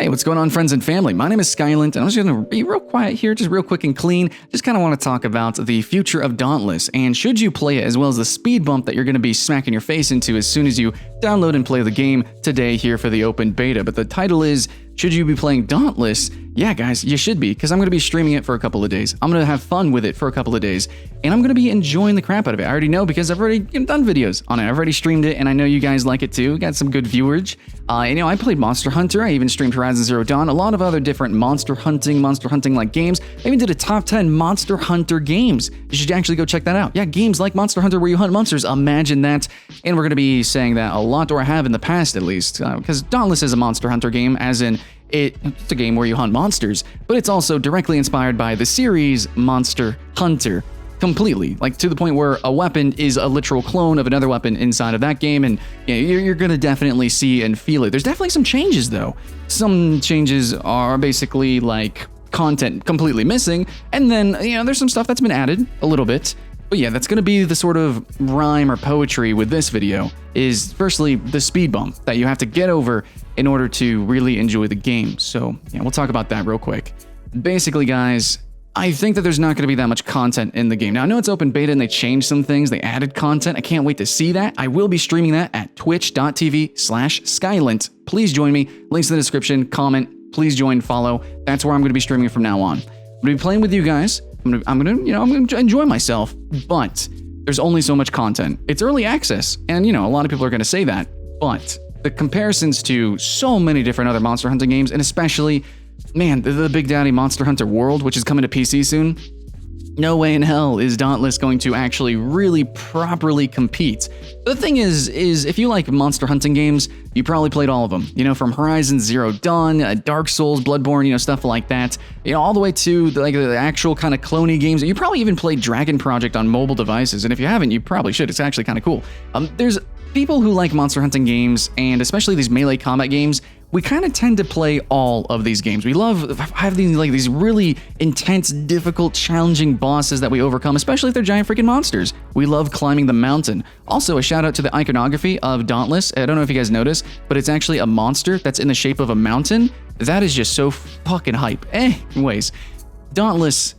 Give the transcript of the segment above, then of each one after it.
Hey, what's going on, friends and family? My name is Skylent, and I'm just going to be real quiet here, just real quick and clean. Just kind of want to talk about the future of Dauntless, and should you play it, as well as the speed bump that you're going to be smacking your face into as soon as you download and play the game today here for the open beta. But the title is, should you be playing Dauntless? Yeah, guys, you should be, because I'm going to be streaming it for a couple of days. I'm going to have fun with it for a couple of days, and I'm going to be enjoying the crap out of it. I already know because I've already done videos on it. I've already streamed it, and I know you guys like it too. Got some good viewers. I played Monster Hunter. I even streamed Horizon Zero Dawn. A lot of other different monster hunting-like games. I even did a top 10 Monster Hunter games. You should actually go check that out. Yeah, games like Monster Hunter where you hunt monsters. Imagine that. And we're going to be saying that a lot, or I have in the past at least, because Dauntless is a Monster Hunter game, as in it's a game where you hunt monsters, but it's also directly inspired by the series Monster Hunter. Completely, like to the point where a weapon is a literal clone of another weapon inside of that game, and you're gonna definitely see and feel it. There's definitely some changes though. Some changes are basically like content completely missing, and then there's some stuff that's been added a little bit. But yeah, that's gonna be the sort of rhyme or poetry with this video, is firstly the speed bump that you have to get over in order to really enjoy the game. So yeah, we'll talk about that real quick. Basically, guys, I think that there's not going to be that much content in the game. Now, I know it's open beta and they changed some things. They added content. I can't wait to see that. I will be streaming that at twitch.tv/Skylent. Please join me. Links in the description. Comment. Please join, follow. That's where I'm going to be streaming from now on. I'm going to be playing with you guys. I'm going to enjoy myself, but there's only so much content. It's early access, and a lot of people are going to say that, but the comparisons to so many different other monster hunting games, and especially, man, the Big Daddy Monster Hunter World, which is coming to PC soon, no way in hell is Dauntless going to actually really properly compete. The thing is if you like monster hunting games, you probably played all of them. From Horizon Zero Dawn, Dark Souls, Bloodborne, stuff like that. All the way to the actual kind of cloney games. You probably even played Dragon Project on mobile devices, and if you haven't, you probably should. It's actually kind of cool. There's people who like monster hunting games, and especially these melee combat games. We kind of tend to play all of these games. We love having these really intense, difficult, challenging bosses that we overcome, especially if they're giant freaking monsters. We love climbing the mountain. Also, a shout out to the iconography of Dauntless. I don't know if you guys noticed, but it's actually a monster that's in the shape of a mountain. That is just so fucking hype. Anyways, Dauntless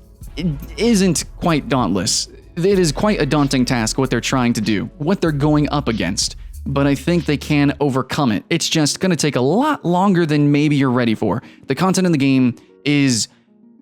isn't quite dauntless. It is quite a daunting task what they're trying to do, what they're going up against. But I think they can overcome it. It's just going to take a lot longer than maybe you're ready for. The content in the game is,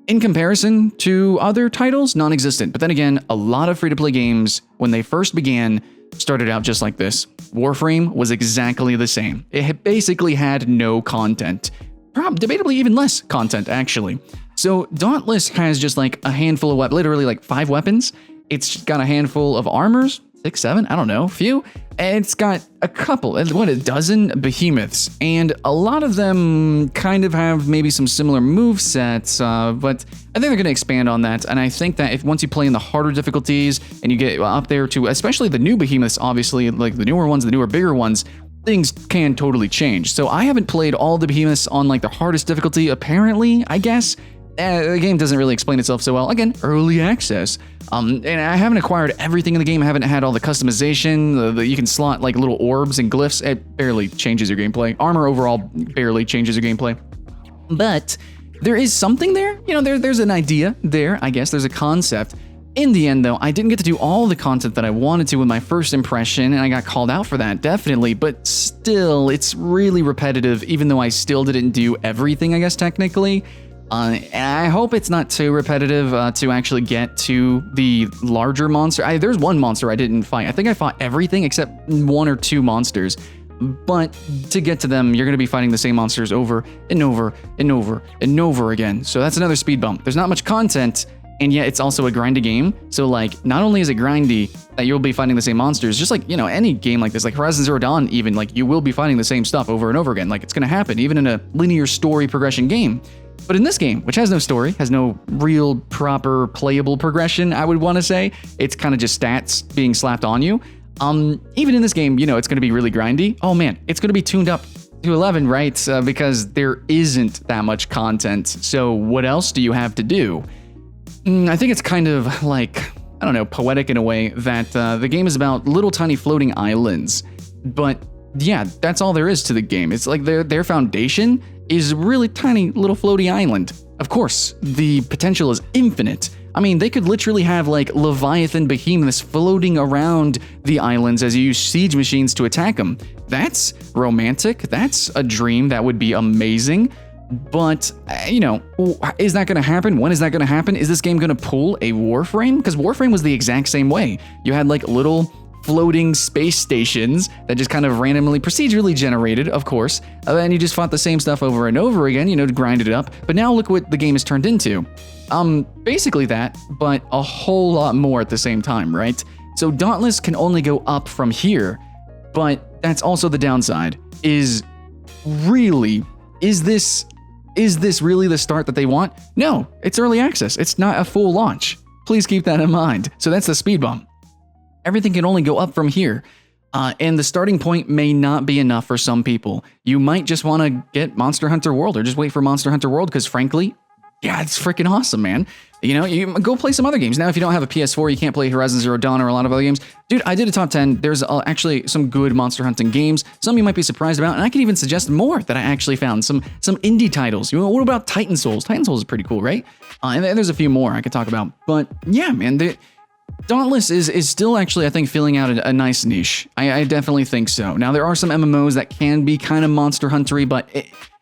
in comparison to other titles, non-existent. But then again, a lot of free-to-play games, when they first began, started out just like this. Warframe was exactly the same. It basically had no content. Debatably even less content, actually. So Dauntless has just like a handful of weapons, literally like 5 weapons. It's got a handful of armors, 6, 7, I don't know, few. And it's got a couple, a dozen behemoths, and a lot of them kind of have maybe some similar move sets, but I think they're going to expand on that. And I think that if once you play in the harder difficulties and you get up there to, especially the new behemoths, obviously, like the newer ones, the newer, bigger ones, things can totally change. So I haven't played all the behemoths on like the hardest difficulty, apparently, I guess. The game doesn't really explain itself so well. Again, early access. And I haven't acquired everything in the game. I haven't had all the customization. You can slot like little orbs and glyphs. It barely changes your gameplay. Armor overall barely changes your gameplay. But there is something there. There's an idea there. I guess there's a concept. In the end, though, I didn't get to do all the content that I wanted to with my first impression, and I got called out for that, definitely. But still, it's really repetitive, even though I still didn't do everything, I guess, technically. And I hope it's not too repetitive to actually get to the larger monster. There's one monster I didn't fight. I think I fought everything except 1 or 2 monsters. But to get to them, you're going to be fighting the same monsters over and over and over and over again. So that's another speed bump. There's not much content, and yet it's also a grindy game. So like, not only is it grindy that you'll be fighting the same monsters, just like, any game like this, like Horizon Zero Dawn even, like you will be fighting the same stuff over and over again. Like it's going to happen, even in a linear story progression game. But in this game, which has no story, has no real proper playable progression, I would want to say, it's kind of just stats being slapped on you. Even in this game, it's going to be really grindy. Oh man, it's going to be tuned up to 11, right? Because there isn't that much content. So what else do you have to do? I think it's kind of like, I don't know, poetic in a way that the game is about little tiny floating islands. But yeah, that's all there is to the game. It's like their foundation is a really tiny little floaty island. Of course, the potential is infinite. I mean, they could literally have like Leviathan behemoths floating around the islands as you use siege machines to attack them. That's romantic. That's a dream that would be amazing. But, you know, is that going to happen? When is that going to happen? Is this game going to pull a Warframe? Because Warframe was the exact same way. You had like little floating space stations that just kind of randomly procedurally generated, of course, and you just fought the same stuff over and over again, you know, to grind it up. But now look what the game has turned into. Basically that, but a whole lot more at the same time, right? So Dauntless can only go up from here, but that's also the downside. Is this really the start that they want? No, it's early access. It's not a full launch. Please keep that in mind. So that's the speed bump. Everything can only go up from here. And the starting point may not be enough for some people. You might just want to get Monster Hunter World or just wait for Monster Hunter World because frankly, yeah, it's freaking awesome, man. You know, you go play some other games. Now, if you don't have a PS4, you can't play Horizon Zero Dawn or a lot of other games. Dude, I did a top 10. There's actually some good monster hunting games. Some you might be surprised about, and I can even suggest more that I actually found. Some indie titles. You know, what about Titan Souls? Titan Souls is pretty cool, right? And there's a few more I could talk about. But yeah, man, Dauntless is still actually, I think, filling out a nice niche. I definitely think so. Now, there are some MMOs that can be kind of Monster Hunter-y, but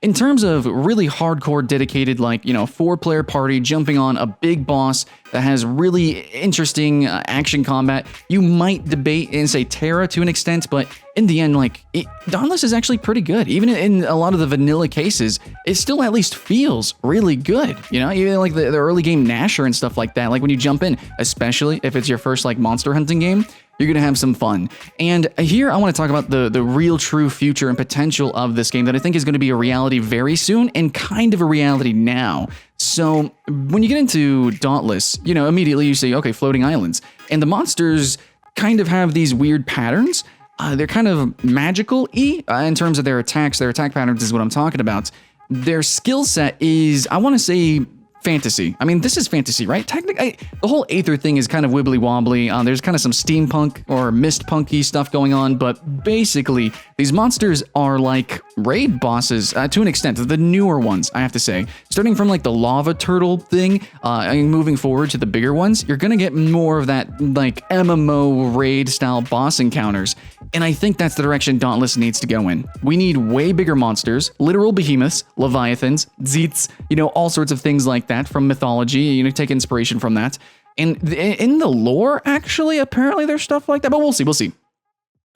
in terms of really hardcore, dedicated, like, you know, 4-player party jumping on a big boss that has really interesting action combat, you might debate and say Terra to an extent, but in the end, like, Dauntless is actually pretty good. Even in a lot of the vanilla cases, it still at least feels really good. You know, even like the early game Nasher and stuff like that, like when you jump in, especially if it's your first like monster hunting game, you're going to have some fun. And here I want to talk about the real true future and potential of this game that I think is going to be a reality very soon and kind of a reality now. So when you get into Dauntless, you know, immediately you say, okay, floating islands. And the monsters kind of have these weird patterns. They're kind of magical-y in terms of their attacks. Their attack patterns is what I'm talking about. Their skill set is, I want to say, fantasy. I mean, this is fantasy, right? Technically, the whole Aether thing is kind of wibbly wobbly. There's kind of some steampunk or mist punky stuff going on, but basically, these monsters are like raid bosses to an extent. The newer ones, I have to say. Starting from like the lava turtle thing, and moving forward to the bigger ones, you're gonna get more of that like MMO raid style boss encounters. And I think that's the direction Dauntless needs to go in. We need way bigger monsters, literal behemoths, leviathans, zeets, you know, all sorts of things like that from mythology. You know, take inspiration from that. And in the lore, actually, apparently there's stuff like that, but we'll see.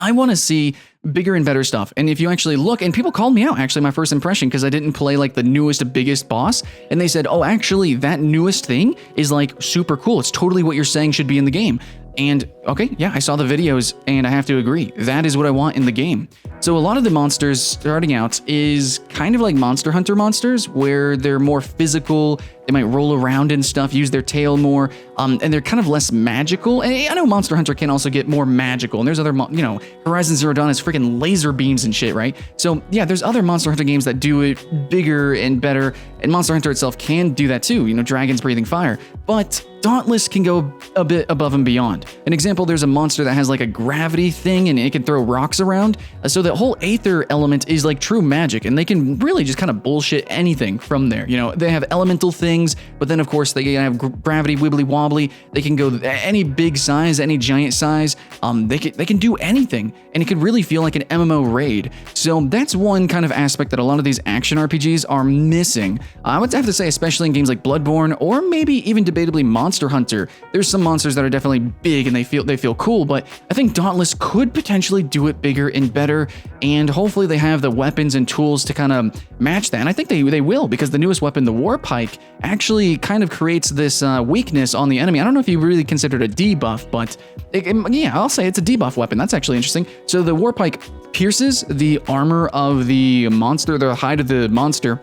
I want to see bigger and better stuff. And if you actually look, and people called me out, actually, my first impression, because I didn't play like the newest, biggest boss. And they said, oh, actually, that newest thing is like super cool. It's totally what you're saying should be in the game. And okay, yeah, I saw the videos and I have to agree. That is what I want in the game. So a lot of the monsters starting out is kind of like Monster Hunter monsters where they're more physical. They might roll around and stuff, use their tail more, and they're kind of less magical. And I know Monster Hunter can also get more magical, and there's other, you know, Horizon Zero Dawn is freaking laser beams and shit, right? So yeah, there's other Monster Hunter games that do it bigger and better, and Monster Hunter itself can do that too, you know, dragons breathing fire. But Dauntless can go a bit above and beyond. An example, there's a monster that has like a gravity thing and it can throw rocks around. So the whole Aether element is like true magic, and they can really just kind of bullshit anything from there. You know, they have elemental things, but then of course they have gravity wibbly wobbly. They can go any big size, any giant size. They can do anything, and it could really feel like an MMO raid. So that's one kind of aspect that a lot of these action RPGs are missing. I would have to say, especially in games like Bloodborne or maybe even debatably Monster Hunter. There's some monsters that are definitely big and they feel cool, but I think Dauntless could potentially do it bigger and better, and hopefully they have the weapons and tools to kind of match that. And I think they will, because the newest weapon, the War Pike, actually kind of creates this weakness on the enemy. I don't know if you really consider it a debuff, but yeah, I'll say it's a debuff weapon. That's actually interesting. So the War Pike pierces the armor of the monster, the hide of the monster,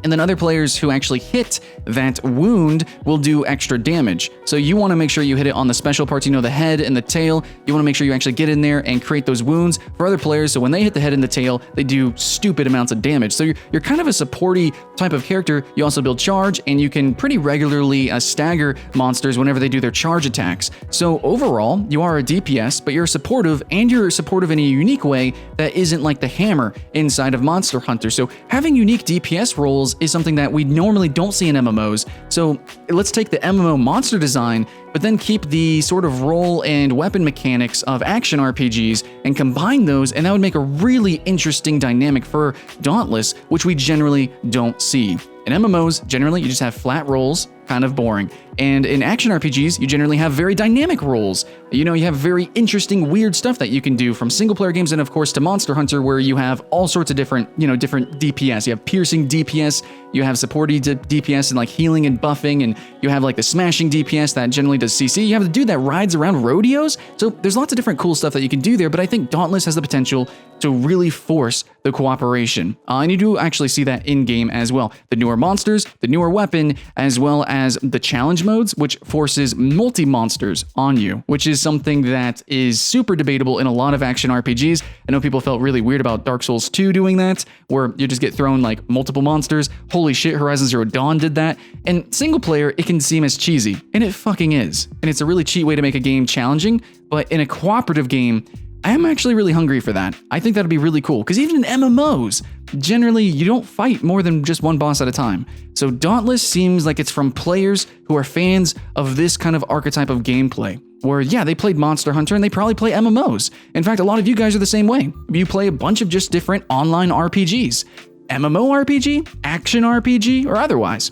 And then other players who actually hit that wound will do extra damage. So you want to make sure you hit it on the special parts, you know, the head and the tail. You want to make sure you actually get in there and create those wounds for other players. So when they hit the head and the tail, they do stupid amounts of damage. So you're kind of a supporty type of character. You also build charge, and you can pretty regularly stagger monsters whenever they do their charge attacks. So overall, you are a DPS, but you're supportive, and you're supportive in a unique way that isn't like the hammer inside of Monster Hunter. So having unique DPS roles is something that we normally don't see in MMOs. So let's take the MMO monster design, but then keep the sort of role and weapon mechanics of action RPGs and combine those, and that would make a really interesting dynamic for Dauntless, which we generally don't see. In MMOs, generally, you just have flat roles, kind of boring. And in action RPGs, you generally have very dynamic roles. You know, you have very interesting, weird stuff that you can do, from single player games and of course to Monster Hunter, where you have all sorts of different, you know, different DPS. You have piercing DPS, you have supporty DPS and like healing and buffing, and you have like the smashing DPS that generally does CC. You have the dude that rides around rodeos. So there's lots of different cool stuff that you can do there, but I think Dauntless has the potential to really force the cooperation. And you do actually see that in-game as well. The newer monsters, the newer weapon, as well as the challenge modes, which forces multi-monsters on you, which is something that is super debatable in a lot of action RPGs. I know people felt really weird about Dark Souls 2 doing that, where you just get thrown like multiple monsters. Holy shit, Horizon Zero Dawn did that. And single player, it can seem as cheesy, and it fucking is. And it's a really cheap way to make a game challenging, but in a cooperative game, I am actually really hungry for that. I think that'd be really cool, because even in MMOs, generally you don't fight more than just one boss at a time. So Dauntless seems like it's from players who are fans of this kind of archetype of gameplay, where yeah, they played Monster Hunter and they probably play MMOs. In fact, a lot of you guys are the same way. You play a bunch of just different online RPGs. MMORPG, action RPG, or otherwise.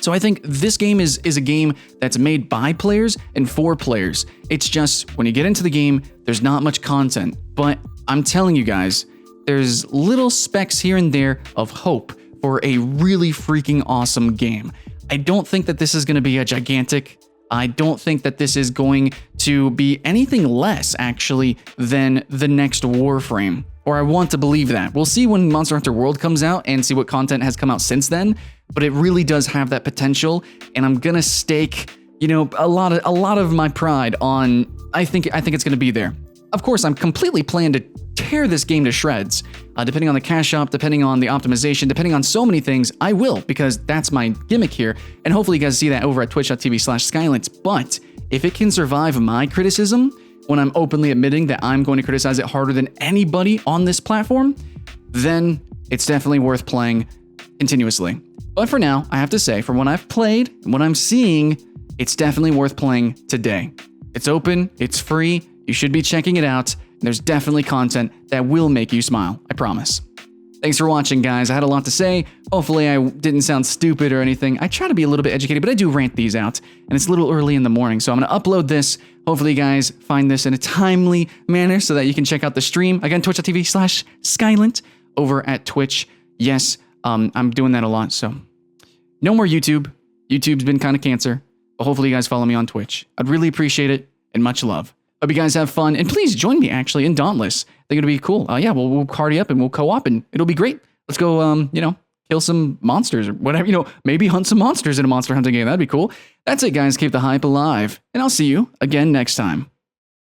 So I think this game is a game that's made by players and for players. It's just, when you get into the game, there's not much content. But I'm telling you guys, there's little specks here and there of hope for a really freaking awesome game. I don't think that this is going to be a gigantic... I don't think that this is going to be anything less, actually, than the next Warframe. Or I want to believe that. We'll see when Monster Hunter World comes out and see what content has come out since then, but it really does have that potential, and I'm gonna stake, you know, a lot of my pride on, I think it's gonna be there. Of course, I'm completely planning to tear this game to shreds. Depending on the cash shop, depending on the optimization, depending on so many things, I will, because that's my gimmick here, and hopefully you guys see that over at twitch.tv/Skylent. But if it can survive my criticism, when I'm openly admitting that I'm going to criticize it harder than anybody on this platform, then it's definitely worth playing continuously. But for now, I have to say, from what I've played and what I'm seeing, it's definitely worth playing today. It's open, it's free, you should be checking it out, and there's definitely content that will make you smile, I promise. Thanks for watching, guys. I had a lot to say. Hopefully I didn't sound stupid or anything. I try to be a little bit educated, but I do rant these out, and it's a little early in the morning, so I'm going to upload this. Hopefully you guys find this in a timely manner so that you can check out the stream. Again, twitch.tv/Skylent over at Twitch. Yes, I'm doing that a lot, so no more YouTube. YouTube's been kind of cancer, but hopefully you guys follow me on Twitch. I'd really appreciate it, and much love. Hope you guys have fun, and please join me actually in Dauntless. I think it'll be cool. Yeah, we'll party up and we'll co-op, and it'll be great. Let's go, you know, kill some monsters or whatever, you know, maybe hunt some monsters in a monster hunting game. That'd be cool. That's it, guys. Keep the hype alive, and I'll see you again next time.